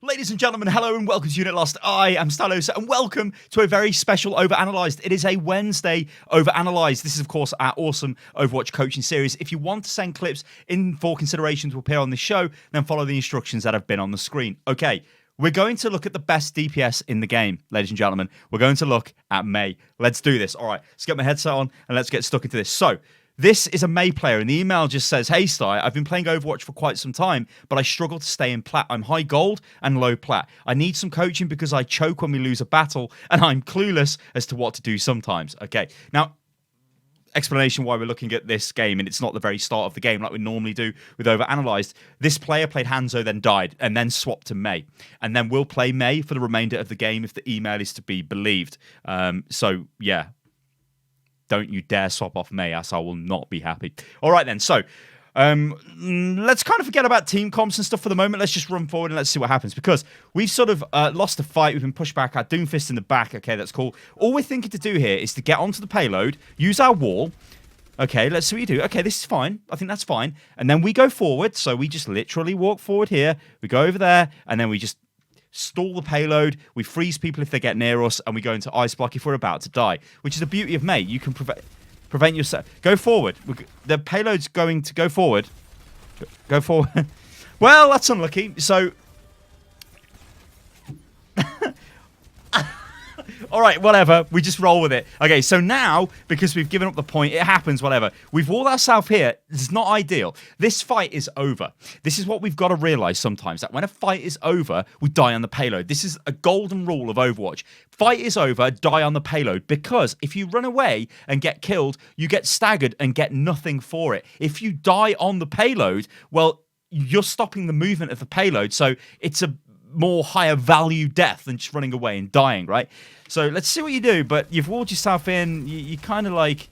Ladies and gentlemen, hello and welcome to Unit Lost. I am Stylosa and welcome to a very special OverAnalyzed. It is a Wednesday OverAnalyzed. This is, of course, our awesome Overwatch coaching series. If you want to send clips in for consideration to appear on this show, then follow the instructions that have been on the screen. Okay, we're going to look at the best DPS in the game, ladies and gentlemen. We're going to look at Mei. Let's do this. All right, let's get my headset on and let's get stuck into this. So, this is a Mei player, and the email just says, "Hey, Sty, I've been playing Overwatch for quite some time, but I struggle to stay in Plat. I'm high gold and low Plat. I need some coaching because I choke when we lose a battle, and I'm clueless as to what to do sometimes." Okay, now, explanation why we're looking at this game, and it's not the very start of the game like we normally do with OverAnalyzed. This player played Hanzo, then died, and then swapped to Mei. And then we'll play Mei for the remainder of the game if the email is to be believed. So, yeah. Don't you dare swap off Mei, as I will not be happy. All right, then. So, let's kind of forget about team comps and stuff for the moment. Let's just run forward and let's see what happens. Because we've sort of lost the fight. We've been pushed back. Our Doomfist in the back. Okay, that's cool. All we're thinking to do here is to get onto the payload, use our wall. Okay, let's see what you do. Okay, this is fine. I think that's fine. And then we go forward. So we just literally walk forward here. We go over there. And then we just stall the payload, we freeze people if they get near us, and we go into ice block if we're about to die, which is the beauty of Mei. You can prevent yourself. Go forward. The payload's going to go forward. Go forward. Well, that's unlucky. So, all right, whatever. We just roll with it. Okay, so now, because we've given up the point, it happens, whatever. We've walled ourselves here. It's not ideal. This fight is over. This is what we've got to realize sometimes, that when a fight is over, we die on the payload. This is a golden rule of Overwatch. Fight is over, die on the payload, because if you run away and get killed, you get staggered and get nothing for it. If you die on the payload, well, you're stopping the movement of the payload, so it's a more higher value death than just running away and dying, right? So let's see what you do, but you've walled yourself in, you kind of like,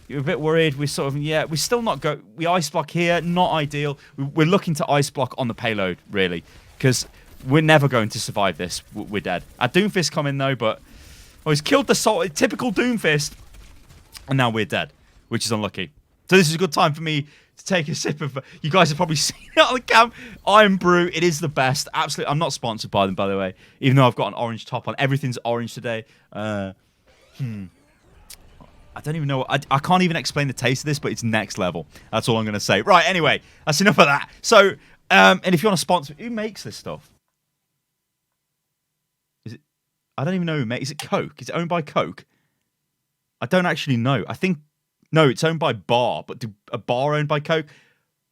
you're a bit worried, we're sort of, yeah, we're still not we ice block here, not ideal. We're looking to ice block on the payload, really, because we're never going to survive this, we're dead. Our Doomfist come in though, but, oh, he's killed the typical Doomfist, and now we're dead, which is unlucky. So this is a good time for me to take a sip of... You guys have probably seen it on the cam. Iron Brew. It is the best. Absolutely. I'm not sponsored by them, by the way. Even though I've got an orange top on. Everything's orange today. I don't even know... I can't even explain the taste of this, but it's next level. That's all I'm going to say. Right, anyway. That's enough of that. So, and if you want to sponsor... Who makes this stuff? Is it... I don't even know who makes... Is it Coke? Is it owned by Coke? I don't actually know. I think... No, it's owned by Bar, but a bar owned by Coke?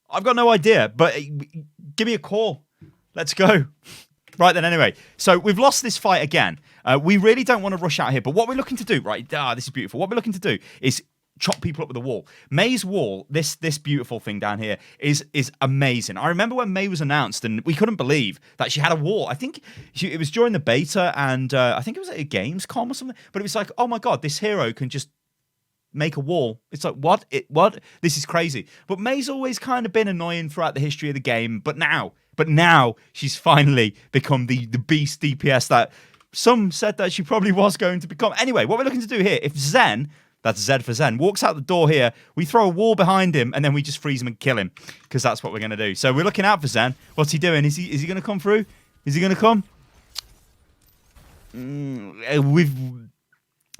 I've got no idea, but give me a call. Let's go. Right then, anyway. So we've lost this fight again. We really don't want to rush out here, but what we're looking to do, right? This is beautiful. What we're looking to do is chop people up with the wall. Mei's wall, this beautiful thing down here, is amazing. I remember when Mei was announced, and we couldn't believe that she had a wall. I think it was during the beta, and I think it was at a Gamescom or something, but it was like, oh my God, this hero can just make a wall. It's like, what? This is crazy. But Mei's always kind of been annoying throughout the history of the game, but now she's finally become the beast DPS that some said that she probably was going to become. Anyway, what we're looking to do here, if Zen, that's Z for Zen, walks out the door here, we throw a wall behind him, and then we just freeze him and kill him, because that's what we're going to do. So we're looking out for Zen. What's he doing? Is he going to come through? Is he going to come?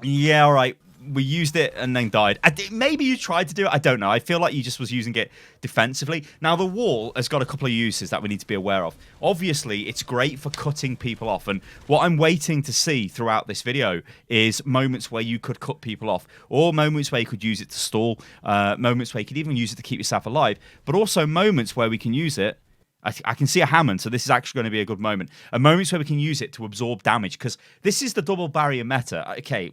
Yeah, all right. We used it and then died. Maybe you tried to do it. I don't know. I feel like you just was using it defensively. Now, the wall has got a couple of uses that we need to be aware of. Obviously, it's great for cutting people off. And what I'm waiting to see throughout this video is moments where you could cut people off, or moments where you could use it to stall, moments where you could even use it to keep yourself alive, but also moments where we can use it. I can see a Hammond, so this is actually going to be a good moment. And moments where we can use it to absorb damage, because this is the double barrier meta. Okay,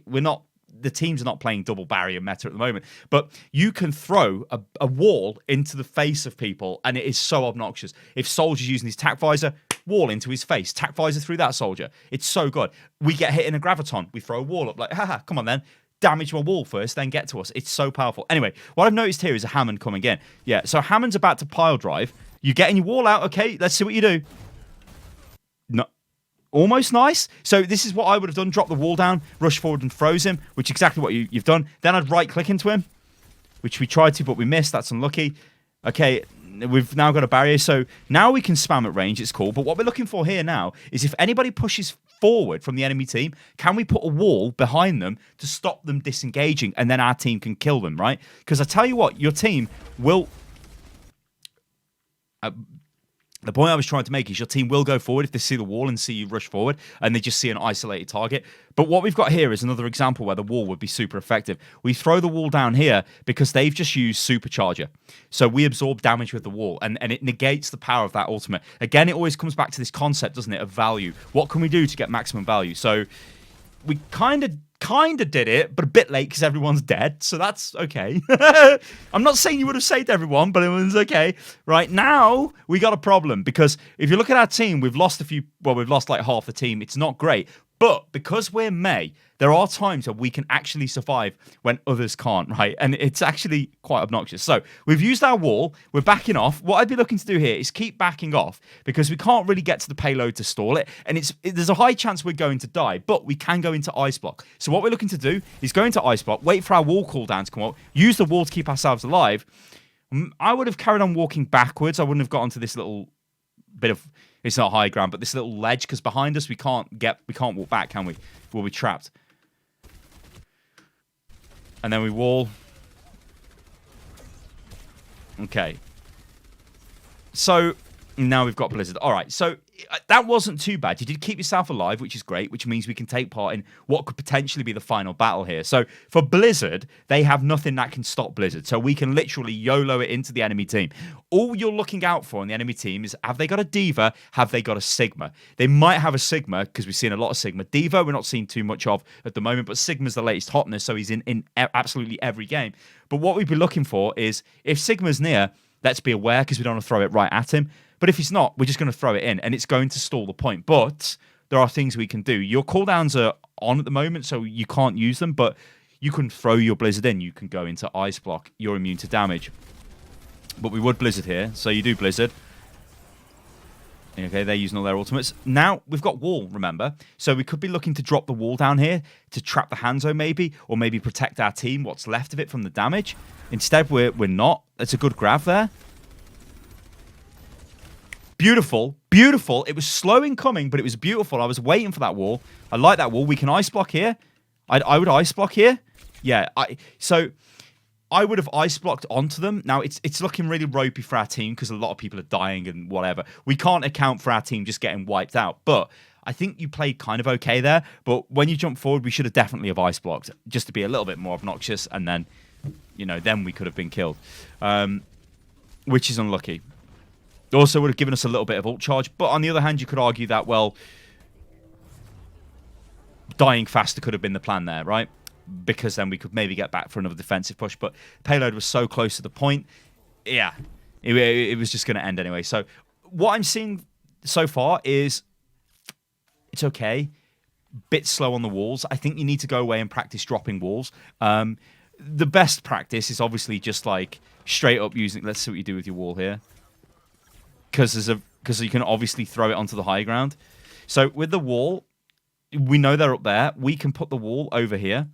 the teams are not playing double barrier meta at the moment, but you can throw a wall into the face of people, and it is so obnoxious. If Soldier's using his tac visor, wall into his face, tac visor through that soldier. It's so good. We get hit in a graviton, we throw a wall up, like, haha, come on then. Damage my wall first, then get to us. It's so powerful. Anyway, what I've noticed here is a Hammond coming in. Yeah, so Hammond's about to pile drive. You're getting your wall out, okay? Let's see what you do. No. Almost nice. So this is what I would have done. Drop the wall down, rush forward and froze him, which is exactly what you've done. Then I'd right-click into him, which we tried to, but we missed. That's unlucky. Okay, we've now got a barrier. So now we can spam at range. It's cool. But what we're looking for here now is if anybody pushes forward from the enemy team, can we put a wall behind them to stop them disengaging, and then our team can kill them, right? Because I tell you what, your team will... the point I was trying to make is your team will go forward if they see the wall and see you rush forward and they just see an isolated target. But what we've got here is another example where the wall would be super effective. We throw the wall down here because they've just used Supercharger. So we absorb damage with the wall and it negates the power of that ultimate. Again, it always comes back to this concept, doesn't it, of value. What can we do to get maximum value? So we kind of did it, but a bit late because everyone's dead, so that's okay. I'm not saying you would have saved everyone, but it was okay. Right now, we got a problem because if you look at our team, we've lost we've lost like half the team. It's not great. But because we're Mei, there are times where we can actually survive when others can't, right? And it's actually quite obnoxious. So we've used our wall. We're backing off. What I'd be looking to do here is keep backing off because we can't really get to the payload to stall it. And there's a high chance we're going to die, but we can go into ice block. So what we're looking to do is go into ice block, wait for our wall cooldown to come up, use the wall to keep ourselves alive. I would have carried on walking backwards. I wouldn't have got onto this little bit of... It's not high ground, but this little ledge, because behind us we can't walk back, can we? We'll be trapped. And then we wall. Okay. So now we've got Blizzard. All right, so that wasn't too bad. You did keep yourself alive, which is great, which means we can take part in what could potentially be the final battle here. So for Blizzard, they have nothing that can stop Blizzard. So we can literally YOLO it into the enemy team. All you're looking out for in the enemy team is, have they got a Diva? Have they got a Sigma? They might have a Sigma, because we've seen a lot of Sigma. Diva, we're not seeing too much of at the moment, but Sigma's the latest hotness, so he's in absolutely every game. But what we'd be looking for is, if Sigma's near, let's be aware, because we don't want to throw it right at him. But if he's not, we're just going to throw it in, and it's going to stall the point. But there are things we can do. Your cooldowns are on at the moment, so you can't use them, but you can throw your Blizzard in. You can go into Ice Block. You're immune to damage. But we would Blizzard here, so you do Blizzard. Okay, they're using all their ultimates. Now, we've got wall, remember? So we could be looking to drop the wall down here to trap the Hanzo maybe, or maybe protect our team, what's left of it, from the damage. Instead, we're not. That's a good grab there. Beautiful, beautiful. It was slow in coming, but it was beautiful. I was waiting for that wall. I like that wall. We can ice block here. I would ice block here. Yeah, so I would have ice blocked onto them. Now, it's looking really ropey for our team because a lot of people are dying and whatever. We can't account for our team just getting wiped out, but I think you played kind of okay there. But when you jump forward, we should have definitely have ice blocked just to be a little bit more obnoxious, and then, then we could have been killed, which is unlucky. Also would have given us a little bit of ult charge, but on the other hand, you could argue that, well, dying faster could have been the plan there, right? Because then we could maybe get back for another defensive push, but payload was so close to the point. Yeah, it was just going to end anyway. So what I'm seeing so far is it's okay. Bit slow on the walls. I think you need to go away and practice dropping walls. The best practice is obviously just like straight up using... Let's see what you do with your wall here. Because you can obviously throw it onto the high ground. So with the wall, we know they're up there. We can put the wall over here.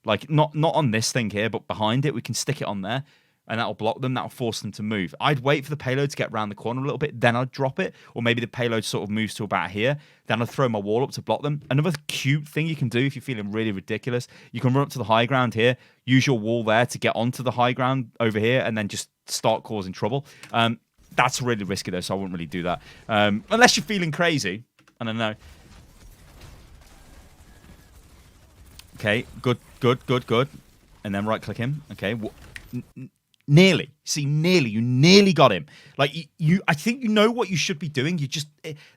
Like, not on this thing here, but behind it. We can stick it on there, and that'll block them. That'll force them to move. I'd wait for the payload to get around the corner a little bit, then I'd drop it. Or maybe the payload sort of moves to about here. Then I'd throw my wall up to block them. Another cute thing you can do if you're feeling really ridiculous, you can run up to the high ground here, use your wall there to get onto the high ground over here, and then just start causing trouble. That's really risky, though, so I wouldn't really do that. Unless you're feeling crazy. I don't know. Okay, good. And then right-click him. Okay, nearly. See, nearly. You nearly got him. Like, I think you know what you should be doing.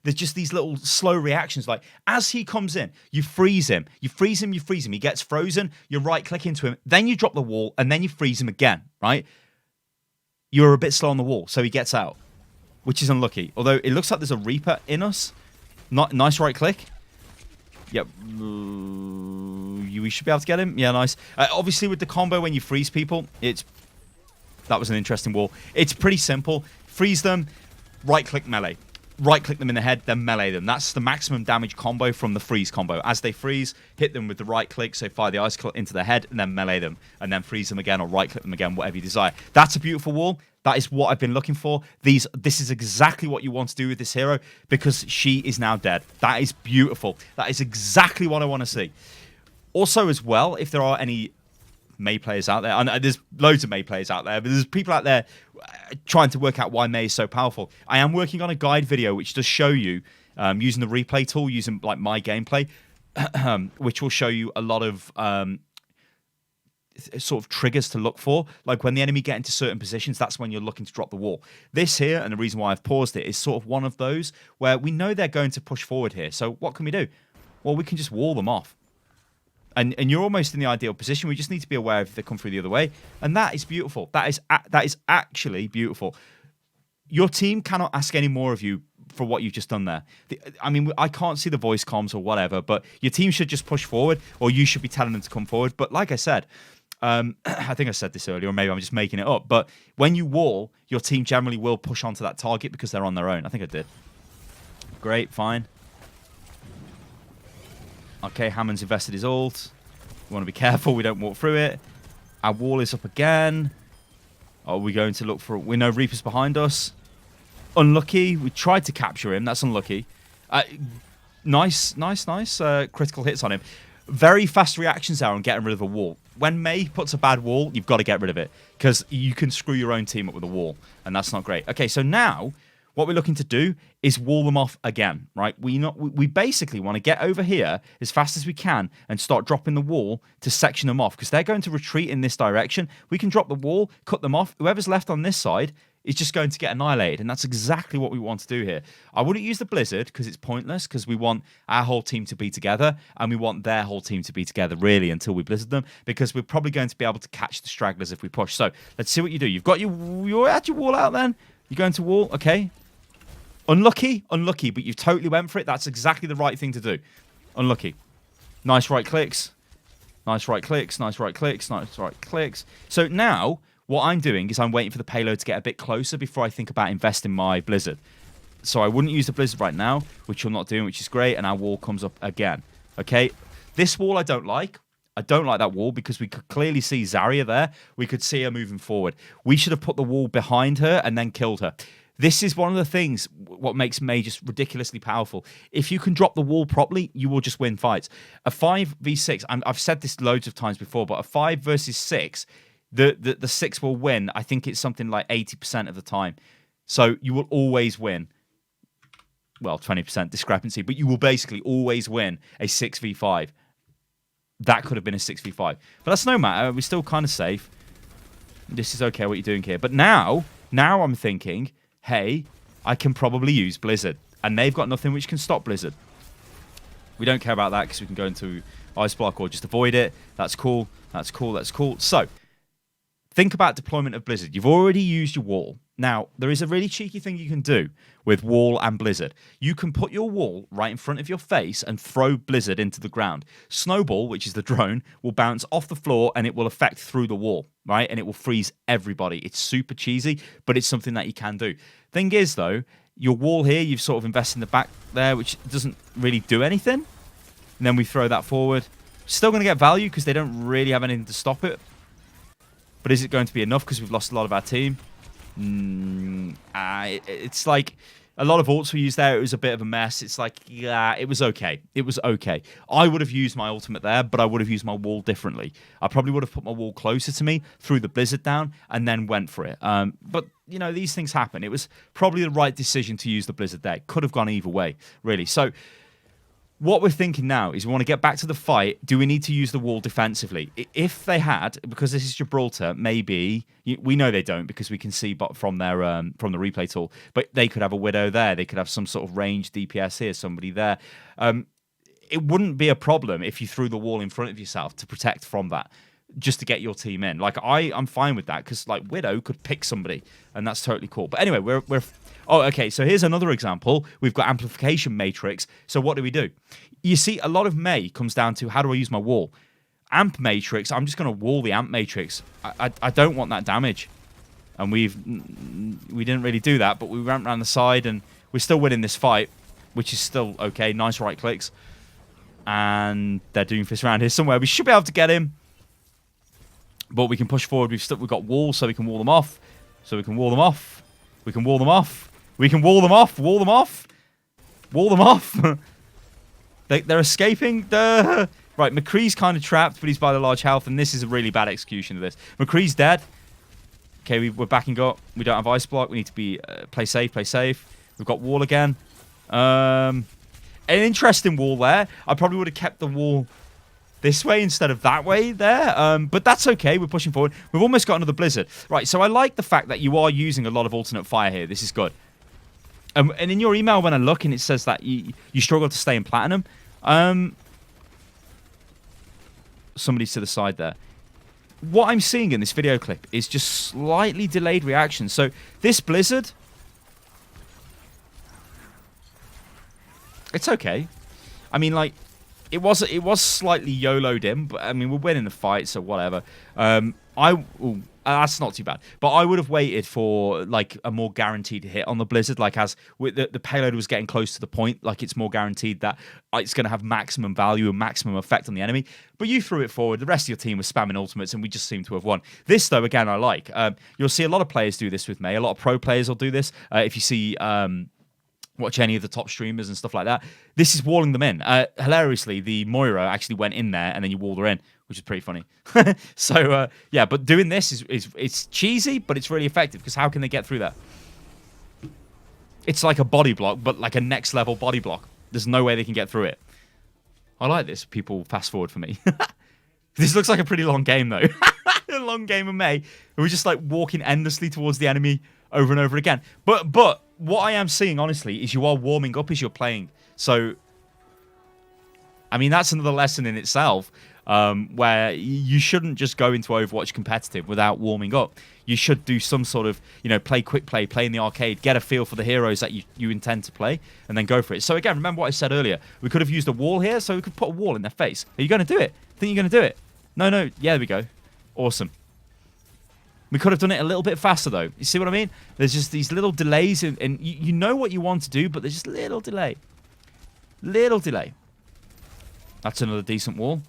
There's just these little slow reactions. Like, as he comes in, you freeze him. You freeze him. He gets frozen. You right-click into him. Then you drop the wall, and then you freeze him again, right? You're a bit slow on the wall, so he gets out, which is unlucky. Although it looks like there's a Reaper in us. Nice right click. Yep. We should be able to get him. Yeah, nice. Obviously, with the combo, when you freeze people, that was an interesting wall. It's pretty simple. Freeze them, right-click melee. right-click them in the head, then melee them. That's the maximum damage combo from the freeze combo. As they freeze, hit them with the right-click, so fire the icicle into their head, and then melee them, and then freeze them again or right-click them again, whatever you desire. That's a beautiful wall. That is what I've been looking for. This is exactly what you want to do with this hero, because she is now dead. That is beautiful. That is exactly what I want to see. Also, as well, if there are any Mei players out there, and there's loads of Mei players out there, but there's people out there trying to work out why Mei is so powerful. I am working on a guide video which does show you, using the replay tool, using like my gameplay, which will show you a lot of sort of triggers to look for. Like when the enemy get into certain positions, that's when you're looking to drop the wall. This here, and the reason why I've paused it, is sort of one of those where we know they're going to push forward here. So what can we do? Well, we can just wall them off. And you're almost in the ideal position. We just need to be aware if they come through the other way. And that is beautiful. That is actually beautiful. Your team cannot ask any more of you for what you've just done there. I mean, I can't see the voice comms or whatever, but your team should just push forward, or you should be telling them to come forward. But like I said, I think I said this earlier, or maybe I'm just making it up, but when you wall, your team generally will push onto that target because they're on their own. I think I did. Great, fine. Okay, Hammond's invested his ult. We want to be careful we don't walk through it. Our wall is up again. Are we going to look for... We know Reaper's behind us. Unlucky. We tried to capture him. That's unlucky. Nice. Critical hits on him. Very fast reactions there on getting rid of a wall. When Mei puts a bad wall, you've got to get rid of it, because you can screw your own team up with a wall, and that's not great. Okay, so now what we're looking to do is wall them off again, right? We basically want to get over here as fast as we can and start dropping the wall to section them off, because they're going to retreat in this direction. We can drop the wall, cut them off. Whoever's left on this side is just going to get annihilated, and that's exactly what we want to do here. I wouldn't use the Blizzard because it's pointless, because we want our whole team to be together, and we want their whole team to be together, really, until we Blizzard them, because we're probably going to be able to catch the stragglers if we push. So let's see what you do. You've got you're at your wall out then? You're going to wall? Okay. Unlucky, but you totally went for it. That's exactly the right thing to do. Unlucky. Nice right clicks. Nice right clicks. Nice right clicks. Nice right clicks. So now what I'm doing is I'm waiting for the payload to get a bit closer before I think about investing my Blizzard. So I wouldn't use the Blizzard right now, which you're not doing, which is great, and our wall comes up again. Okay? This wall I don't like. I don't like that wall because we could clearly see Zarya there. We could see her moving forward. We should have put the wall behind her and then killed her. This is one of the things what makes Mei just ridiculously powerful. If you can drop the wall properly, you will just win fights. A 5v6, I've said this loads of times before, but a 5 versus 6, the 6 will win. I think it's something like 80% of the time. So you will always win. Well, 20% discrepancy, but you will basically always win a 6v5. That could have been a 6v5. But that's no matter. We're still kind of safe. This is okay what you're doing here. But now I'm thinking, hey, I can probably use Blizzard. And they've got nothing which can stop Blizzard. We don't care about that because we can go into Ice Block or just avoid it. That's cool. That's cool. That's cool. So, think about deployment of Blizzard. You've already used your wall. Now, there is a really cheeky thing you can do with wall and Blizzard. You can put your wall right in front of your face and throw Blizzard into the ground. Snowball, which is the drone, will bounce off the floor and it will affect through the wall, right? And it will freeze everybody. It's super cheesy, but it's something that you can do. Thing is, though, your wall here, you've sort of invested in the back there, which doesn't really do anything. And then we throw that forward. Still going to get value because they don't really have anything to stop it. But is it going to be enough because we've lost a lot of our team? It's like a lot of ults we used there. It was a bit of a mess. It's like, yeah, it was okay. It was okay. I would have used my ultimate there, but I would have used my wall differently. I probably would have put my wall closer to me, threw the Blizzard down, and then went for it. But, you know, these things happen. It was probably the right decision to use the Blizzard there. Could have gone either way, really. So what we're thinking now is we want to get back to the fight. Do we need to use the wall defensively? If they had, because this is Gibraltar, maybe we know they don't because we can see from their from the replay tool. But they could have a Widow there. They could have some sort of ranged DPS here, somebody there. It wouldn't be a problem if you threw the wall in front of yourself to protect from that, just to get your team in. Like I'm fine with that because like Widow could pick somebody, and that's totally cool. But anyway, we're. Oh, okay, so here's another example. We've got amplification matrix. So what do? You see, a lot of Mei comes down to how do I use my wall? Amp matrix, I'm just going to wall the amp matrix. I don't want that damage. And we didn't really do that, but we ran around the side and We're still winning this fight, which is still okay. Nice right clicks. And they're Doomfist around here somewhere. We should be able to get him. But we can push forward. We've got walls, so we can wall them off. We can wall them off. We can wall them off. We can wall them off. Wall them off. Wall them off. They're escaping. Right, McCree's kind of trapped, but he's by the large health, and this is a really bad execution of this. McCree's dead. Okay, we're backing up. We don't have ice block. We need to be play safe, play safe. We've got wall again. An interesting wall there. I probably would have kept the wall this way instead of that way there. But that's okay. We're pushing forward. We've almost got another blizzard. Right, so I like the fact that you are using a lot of alternate fire here. This is good. And in your email, when I look, and it says that you struggle to stay in platinum. Somebody's to the side there. What I'm seeing in this video clip is just slightly delayed reaction. So this blizzard, it's okay. I mean, like, it was slightly YOLO'd in, but I mean, we're winning the fight, so whatever. That's not too bad. But I would have waited for like a more guaranteed hit on the blizzard, like as with the payload was getting close to the point, like it's more guaranteed that it's going to have maximum value and maximum effect on the enemy. But you threw it forward. The rest of your team was spamming ultimates, and we just seem to have won. This, though, again, I like. You'll see a lot of players do this with Mei. A lot of pro players will do this. If you see watch any of the top streamers and stuff like that, this is walling them in. Hilariously, the Moira actually went in there, and then you walled her in, which is pretty funny. So, yeah, but doing this is it's cheesy, but it's really effective, because how can they get through that? It's like a body block, but like a next level body block. There's no way they can get through it. I like this. People fast forward for me. This looks like a pretty long game, though. A long game of Mei. We're just like walking endlessly towards the enemy over and over again. But what I am seeing, honestly, is you are warming up as you're playing. So, I mean, that's another lesson in itself. Where you shouldn't just go into Overwatch competitive without warming up. You should do some sort of, play quick play in the arcade, get a feel for the heroes that you intend to play, and then go for it. So again, remember what I said earlier. We could have used a wall here, so we could put a wall in their face. Are you going to do it? Think you're going to do it? No. Yeah, there we go. Awesome. We could have done it a little bit faster, though. You see what I mean? There's just these little delays, and you know what you want to do, but there's just little delay. Little delay. That's another decent wall.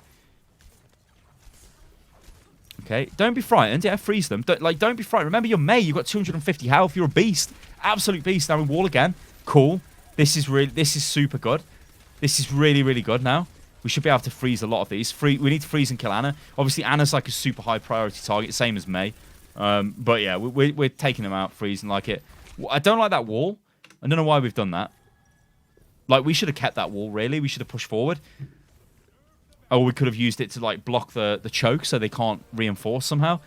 Okay, don't be frightened. Yeah, freeze them. Don't be frightened. Remember, you're Mei. You've got 250 health. You're a beast. Absolute beast. Now we wall again. Cool. This is super good. This is really, really good now. We should be able to freeze a lot of these. We need to freeze and kill Anna. Obviously, Anna's like a super high priority target, same as Mei. But yeah, we're taking them out, freezing like it. I don't like that wall. I don't know why we've done that. Like, we should have kept that wall, really. We should have pushed forward. Or we could have used it to like block the choke so they can't reinforce somehow.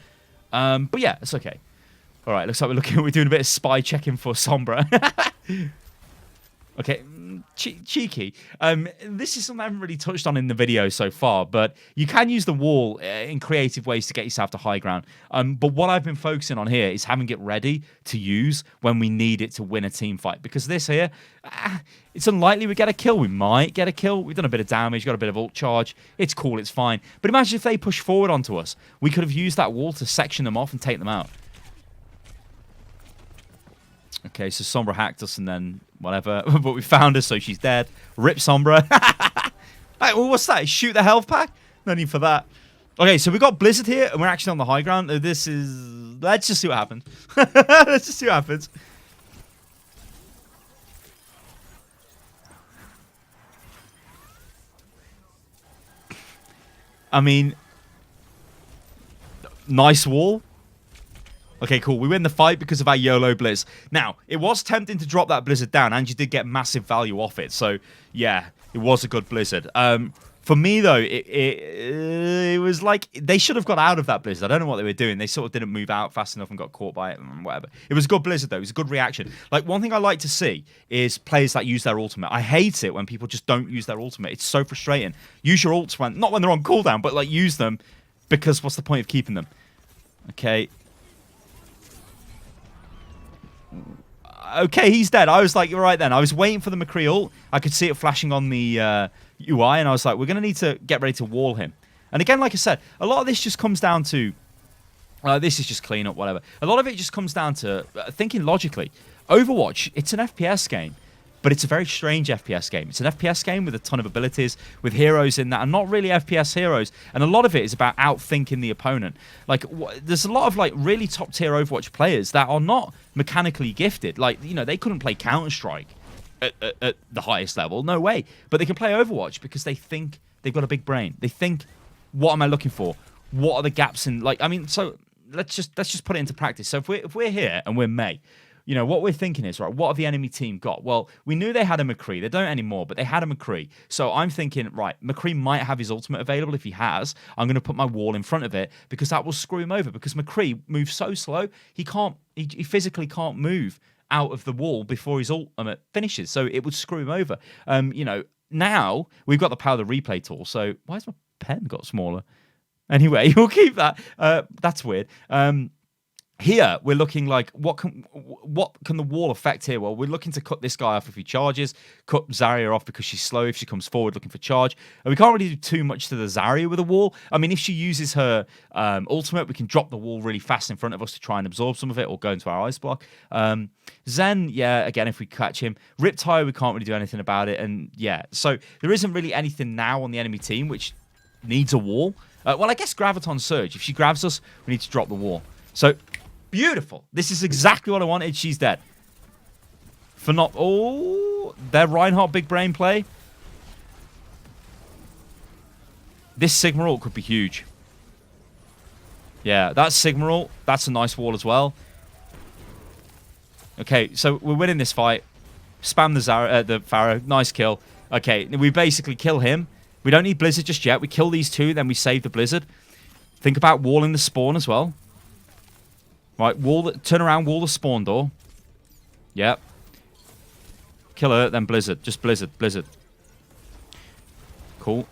But yeah, it's okay. All right, looks like we're doing a bit of spy checking for Sombra. Okay, cheeky. This is something I haven't really touched on in the video so far, but you can use the wall in creative ways to get yourself to high ground. But what I've been focusing on here is having it ready to use when we need it to win a team fight. Because this here, it's unlikely we get a kill. We might get a kill. We've done a bit of damage, got a bit of ult charge. It's cool, it's fine. But imagine if they push forward onto us. We could have used that wall to section them off and take them out. Okay, so Sombra hacked us and then whatever. But we found her, so she's dead. Rip Sombra. Hey, well, what's that? Shoot the health pack? No need for that. Okay, so we got Blizzard here, and we're actually on the high ground. This is... Let's just see what happens. Let's just see what happens. I mean... Nice wall. Okay, cool. We win the fight because of our YOLO Blizz. Now, it was tempting to drop that Blizzard down, and you did get massive value off it. So, yeah, it was a good Blizzard. For me, though, it was like they should have got out of that Blizzard. I don't know what they were doing. They sort of didn't move out fast enough and got caught by it and whatever. It was a good Blizzard, though. It was a good reaction. Like, one thing I like to see is players that use their ultimate. I hate it when people just don't use their ultimate. It's so frustrating. Use your ults not when they're on cooldown, but, like, use them because what's the point of keeping them? Okay. Okay, he's dead. I was like, you're right then. I was waiting for the McCree ult. I could see it flashing on the UI, and I was like, we're going to need to get ready to wall him. And again, like I said, a lot of this just comes down to... this is just clean up, whatever. A lot of it just comes down to thinking logically. Overwatch, it's an FPS game. but it's a very strange FPS game. It's an FPS game with a ton of abilities, with heroes in that, and not really FPS heroes. And a lot of it is about outthinking the opponent. Like, there's a lot of like really top tier Overwatch players that are not mechanically gifted. Like, you know, they couldn't play Counter-Strike at the highest level, no way. But they can play Overwatch because they think they've got a big brain. They think, what am I looking for? What are the gaps in, like, I mean, so let's just put it into practice. So if we're here and we're Mei, you know, what we're thinking is, right, what have the enemy team got? Well, we knew they had a McCree. They don't anymore, but they had a McCree. So I'm thinking, right, McCree might have his ultimate available. If he has, I'm going to put my wall in front of it because that will screw him over, because McCree moves so slow, he physically can't move out of the wall before his ultimate finishes. So it would screw him over. You know, now we've got the power of the replay tool. So why has my pen got smaller? Anyway, we'll keep that. That's weird. Here we're looking like, what can the wall affect here? Well, we're looking to cut this guy off if he charges, cut Zarya off because she's slow if she comes forward looking for charge. And we can't really do too much to the Zarya with a wall. I mean, if she uses her ultimate, we can drop the wall really fast in front of us to try and absorb some of it or go into our ice block. Zen, yeah, again, if we catch him. Riptide, we can't really do anything about it. And yeah, so there isn't really anything now on the enemy team which needs a wall. Well, I guess Graviton Surge. If she grabs us, we need to drop the wall. So, beautiful. This is exactly what I wanted. She's dead. For not... Oh, their Reinhardt big brain play. This Sigma ult could be huge. Yeah, that's Sigma ult. That's a nice wall as well. Okay, so we're winning this fight. Spam the Pharaoh. Nice kill. Okay, we basically kill him. We don't need Blizzard just yet. We kill these two, then we save the Blizzard. Think about walling the spawn as well. Right, turn around, wall the spawn door. Yep. Kill her, then Blizzard. Just Blizzard. Cool.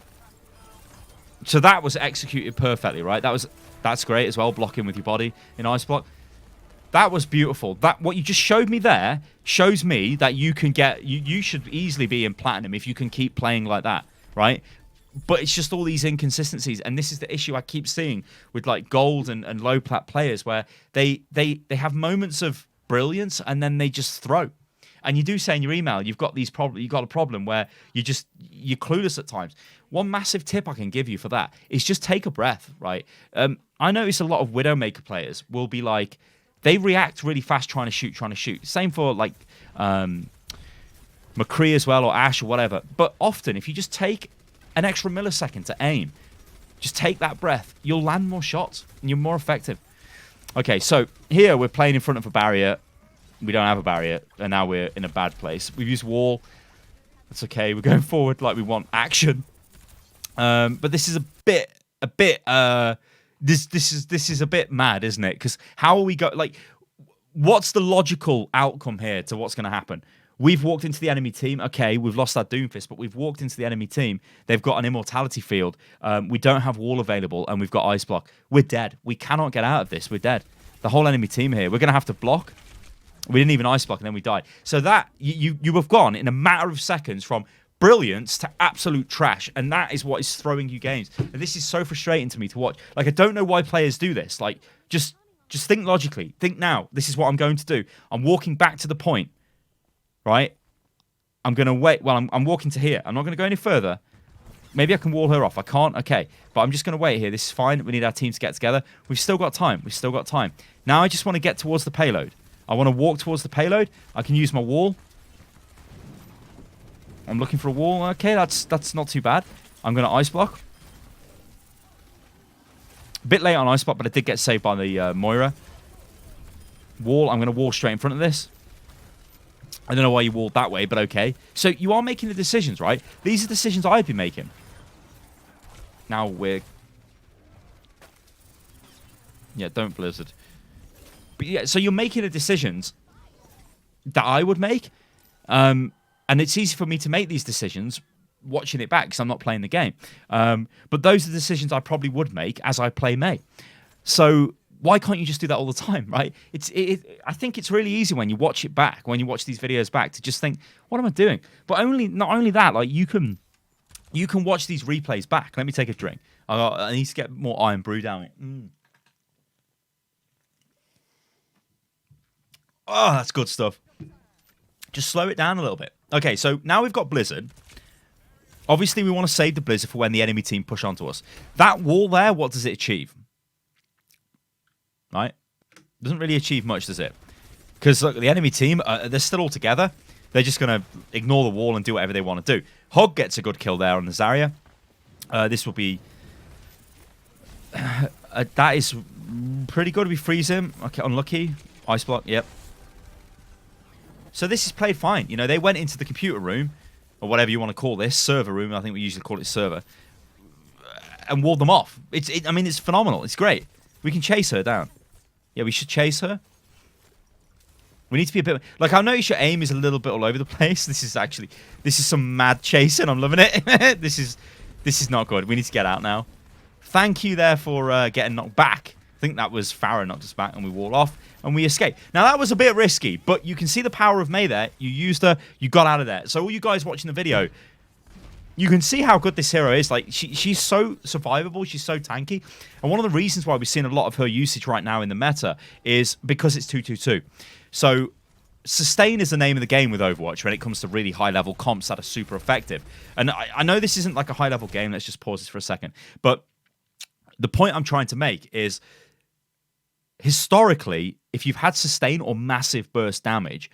So that was executed perfectly, right? That's great as well, blocking with your body in ice block. That was beautiful. What you just showed me there shows me that you can get... You should easily be in Platinum if you can keep playing like that, right? But it's just all these inconsistencies, and this is the issue I keep seeing with like gold and low plat players, where they have moments of brilliance and then they just throw. And you do say in your email you've got a problem where you're clueless at times. One massive tip I can give you for that is just take a breath, right? I notice a lot of Widowmaker players will be like, they react really fast trying to shoot. Same for like McCree as well, or Ash or whatever. But often if you just take an extra millisecond to aim, just take that breath, you'll land more shots and you're more effective. Okay, so here we're playing in front of a barrier. We don't have a barrier, and now we're in a bad place. We've used wall. That's okay. We're going forward like we want action. But this is this is a bit mad, isn't it? Because how are we what's the logical outcome here to what's going to happen? We've walked into the enemy team. Okay, we've lost our Doomfist, but we've walked into the enemy team. They've got an immortality field. We don't have wall available, and we've got ice block. We're dead. We cannot get out of this. We're dead. The whole enemy team here. We're going to have to block. We didn't even ice block, and then we died. So that you have gone in a matter of seconds from brilliance to absolute trash, and that is what is throwing you games. And this is so frustrating to me to watch. Like, I don't know why players do this. Like, just think logically. Think now. This is what I'm going to do. I'm walking back to the point. Right? I'm going to wait. Well, I'm walking to here. I'm not going to go any further. Maybe I can wall her off. I can't. Okay. But I'm just going to wait here. This is fine. We need our team to get together. We've still got time. Now I just want to get towards the payload. I want to walk towards the payload. I can use my wall. I'm looking for a wall. Okay, that's not too bad. I'm going to ice block. A bit late on ice block, but I did get saved by the Moira. Wall. I'm going to wall straight in front of this. I don't know why you walled that way, but okay. So you are making the decisions, right? These are decisions I'd be making. Now we're... Yeah, don't Blizzard. But yeah, so you're making the decisions that I would make. And it's easy for me to make these decisions watching it back because I'm not playing the game. But those are the decisions I probably would make as I play Mei. So... why can't you just do that all the time, right? I think it's really easy when you watch it back, when you watch these videos back, to just think, what am I doing? But not only that, like you can watch these replays back. Let me take a drink. I need to get more Iron Brew down it. Oh, that's good stuff. Just slow it down a little bit. Okay, so now we've got Blizzard. Obviously, we want to save the Blizzard for when the enemy team push onto us. That wall there, what does it achieve? Right? Doesn't really achieve much, does it? Because look, the enemy team, they're still all together. They're just going to ignore the wall and do whatever they want to do. Hog gets a good kill there on the Zarya. This will be... that is pretty good. We freeze him. Okay, unlucky. Ice block, yep. So this is played fine. You know, they went into the computer room, or whatever you want to call this, server room. I think we usually call it server, and walled them off. I mean, it's phenomenal. It's great. We can chase her down. Yeah, we should chase her. We need to be a bit... Like, I notice your aim is a little bit all over the place. This is some mad chasing. I'm loving it. This is not good. We need to get out now. Thank you there for getting knocked back. I think that was Farah knocked us back, and we wall off, and we escape. Now, that was a bit risky, but you can see the power of Mei there. You used her. You got out of there. So all you guys watching the video... You can see how good this hero is. Like, she's so survivable. She's so tanky. And one of the reasons why we're seeing a lot of her usage right now in the meta is because it's 2-2-2. So, sustain is the name of the game with Overwatch when it comes to really high-level comps that are super effective. And I know this isn't like a high-level game. Let's just pause this for a second. But the point I'm trying to make is, historically, if you've had sustain or massive burst damage...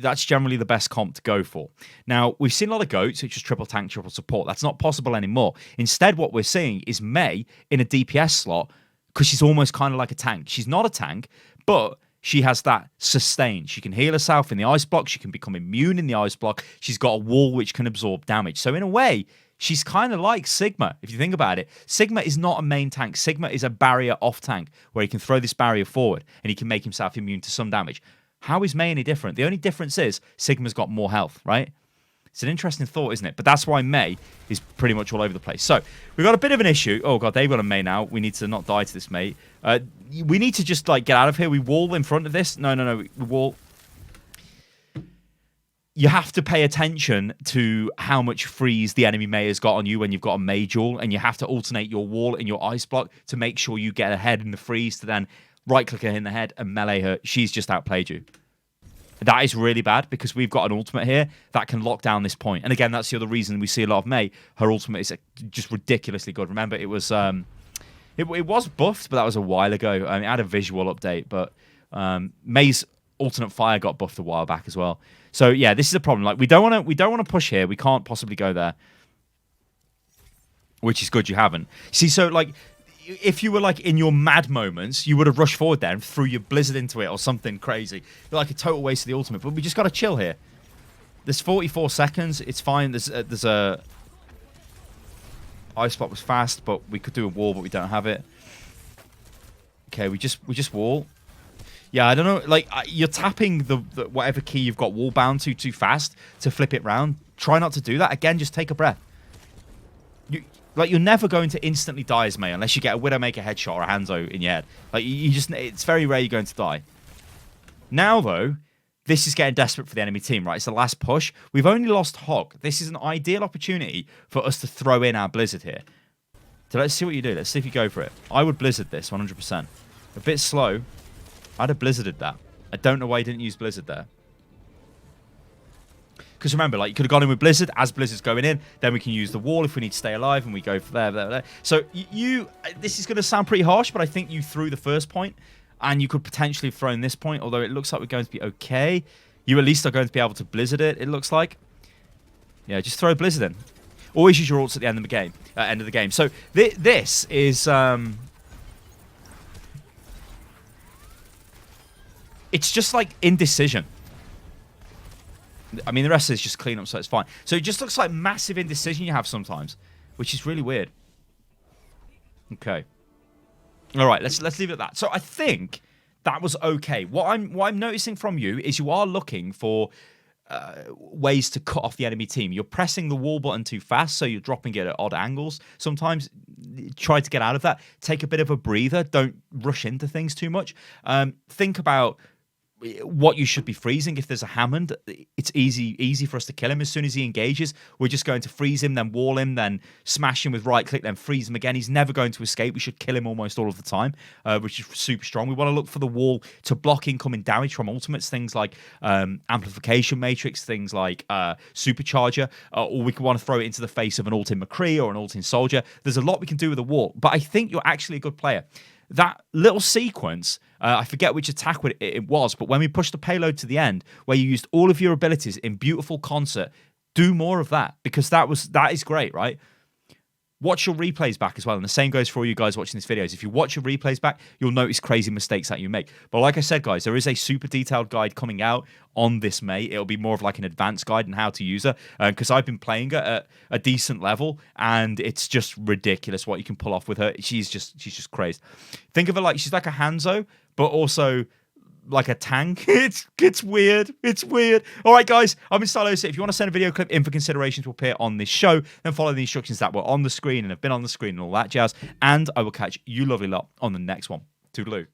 that's generally the best comp to go for. Now, we've seen a lot of GOATs, which is triple tank, triple support. That's not possible anymore. Instead, what we're seeing is Mei in a DPS slot because she's almost kind of like a tank. She's not a tank, but she has that sustain. She can heal herself in the ice block. She can become immune in the ice block. She's got a wall which can absorb damage. So in a way, she's kind of like Sigma, if you think about it. Sigma is not a main tank. Sigma is a barrier off tank where he can throw this barrier forward and he can make himself immune to some damage. How is Mei any different? The only difference is Sigma's got more health, right? It's an interesting thought, isn't it? But that's why Mei is pretty much all over the place. So, we've got a bit of an issue. Oh, God, they've got a Mei now. We need to not die to this Mei. We need to just, like, get out of here. We wall in front of this. No. We wall. You have to pay attention to how much freeze the enemy Mei has got on you when you've got a Mei duel, and you have to alternate your wall and your ice block to make sure you get ahead in the freeze to then right-click her in the head and melee her. She's just outplayed you. That is really bad because we've got an ultimate here that can lock down this point. And again, that's the other reason we see a lot of Mei. Her ultimate is just ridiculously good. Remember, it was buffed, but that was a while ago. I mean, it had a visual update, but Mei's alternate fire got buffed a while back as well. So yeah, this is a problem. Like we don't want to push here. We can't possibly go there, which is good. You haven't. See, so like. If you were like in your mad moments, you would have rushed forward there and threw your blizzard into it or something crazy. Like a total waste of the ultimate. But we just got to chill here. There's 44 seconds. It's fine. There's a ice spot was fast, but we could do a wall, but we don't have it. Okay, we just wall. Yeah, I don't know. Like you're tapping the whatever key you've got wall bound to too fast to flip it round. Try not to do that. Again, just take a breath. You're never going to instantly die as Mei unless you get a Widowmaker headshot or a Hanzo in your head. Like, it's very rare you're going to die. Now, though, this is getting desperate for the enemy team, right? It's the last push. We've only lost Hog. This is an ideal opportunity for us to throw in our Blizzard here. So let's see what you do. Let's see if you go for it. I would Blizzard this, 100%. A bit slow. I'd have Blizzarded that. I don't know why you didn't use Blizzard there. Because remember, like you could have gone in with Blizzard as Blizzard's going in. Then we can use the wall if we need to stay alive, and we go for there. So this is going to sound pretty harsh, but I think you threw the first point, and you could potentially have thrown this point. Although it looks like we're going to be okay. You at least are going to be able to Blizzard it. It looks like. Yeah, just throw Blizzard in. Always use your ults at the end of the game. So this is. It's just like indecision. I mean, the rest is just clean up, so it's fine. So it just looks like massive indecision you have sometimes, which is really weird. Okay. All right, let's leave it at that. So I think that was okay. What I'm noticing from you is you are looking for ways to cut off the enemy team. You're pressing the wall button too fast, so you're dropping it at odd angles. Sometimes try to get out of that. Take a bit of a breather. Don't rush into things too much. Think about what you should be freezing. If there's a Hammond, it's easy for us to kill him as soon as he engages. We're just going to freeze him, then wall him, then smash him with right click, then freeze him again. He's never going to escape. We should kill him almost all of the time, which is super strong. We want to look for the wall to block incoming damage from ultimates, things like amplification matrix, things like supercharger, or we could want to throw it into the face of an ult in McCree or an ult in Soldier. There's a lot we can do with the wall, but I think you're actually a good player. That little sequence, I forget which attack it was, but when we pushed the payload to the end, where you used all of your abilities in beautiful concert, do more of that, because that is great, right? Watch your replays back as well, and the same goes for all you guys watching these videos. If you watch your replays back, you'll notice crazy mistakes that you make. But like I said, guys, there is a super detailed guide coming out on this Mei. It'll be more of like an advanced guide on how to use her, because I've been playing her at a decent level, and it's just ridiculous what you can pull off with her. She's just crazy. Think of her like she's like a Hanzo, but also like a tank. It's weird. It's weird. All right, guys, I've been Stylosa. If you want to send a video clip in for consideration to appear on this show, then follow the instructions that were on the screen and have been on the screen and all that jazz. And I will catch you lovely lot on the next one. Toodaloo.